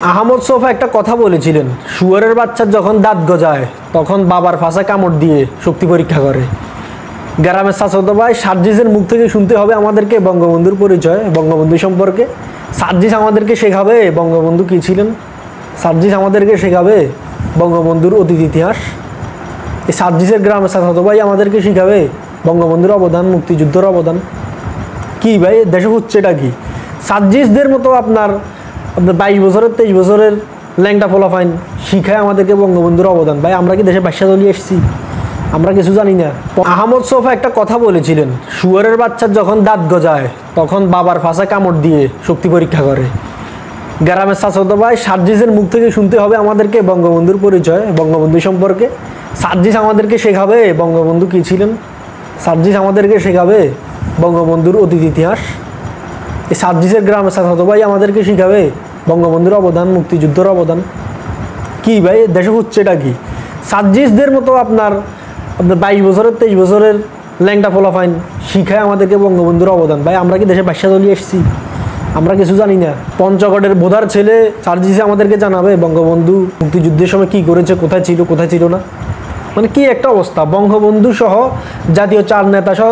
Ahmad sofa একটা কথা বলেছিলেন, শুয়োরের বাচ্চার যখন দাঁত গজায় তখন বাবার ফাঁসা কামড় দিয়ে শক্তি পরীক্ষা করে। গ্রামের চাচাতো ভাই সার্জিসের মুখ থেকে শুনতে হবে আমাদেরকে বঙ্গবন্ধুর পরিচয়, বঙ্গবন্ধু সম্পর্কে। সার্জিস আমাদেরকে শেখাবে বঙ্গবন্ধু কী ছিলেন, সার্জিস আমাদেরকে শেখাবে বঙ্গবন্ধুর অতীত ইতিহাস। এই সার্জিসের গ্রামের চাচাতো ভাই আমাদেরকে শেখাবে বঙ্গবন্ধুর অবদান, মুক্তিযুদ্ধের অবদান। কি ভাই দেশে হচ্ছেটা কি? সার্জিসদের মতো আপনার 22 বছরের 23 বছরের ল্যাংটা ফলাফাইন শিখায় আমাদেরকে বঙ্গবন্ধুর অবদান। ভাই আমরা কি দেশে বাদশা চলিয়ে এসেছি? আমরা কিছু জানি না। আহমদ সোফা একটা কথা বলেছিলেন, শুয়োরের বাচ্চার যখন দাঁত গজায় তখন বাবার ফাঁসা কামড় দিয়ে শক্তি পরীক্ষা করে। গ্রামের চাচাতো ভাই সার্জিসের মুখ থেকে শুনতে হবে আমাদেরকে বঙ্গবন্ধুর পরিচয়, বঙ্গবন্ধু সম্পর্কে। সার্জিস আমাদেরকে শেখাবে বঙ্গবন্ধু কী ছিলেন, সার্জিস আমাদেরকে শেখাবে বঙ্গবন্ধুর অতীত ইতিহাস। এই সার্জিসের গ্রামের চাচাতো ভাই আমাদেরকে শেখাবে বঙ্গবন্ধুর অবদান, মুক্তিযুদ্ধের অবদান। কি ভাই দেশে হচ্ছেটা কি? সার্জিসদের মতো আপনার 22 বছরের 23 বছরের ল্যাংটা ফলাফাইন শিখায় আমাদেরকে বঙ্গবন্ধুর অবদান। ভাই আমরা কি দেশে বাদশা চলিয়ে এসেছি? আমরা কিছু জানি না। পঞ্চগড়ের বোধার ছেলে সার্জিসে আমাদেরকে জানাবে বঙ্গবন্ধু মুক্তিযুদ্ধের সময় কি করেছে, কোথায় ছিল, কোথায় ছিল না। মানে কি একটা অবস্থা! বঙ্গবন্ধু সহ জাতীয় 4 নেতা সহ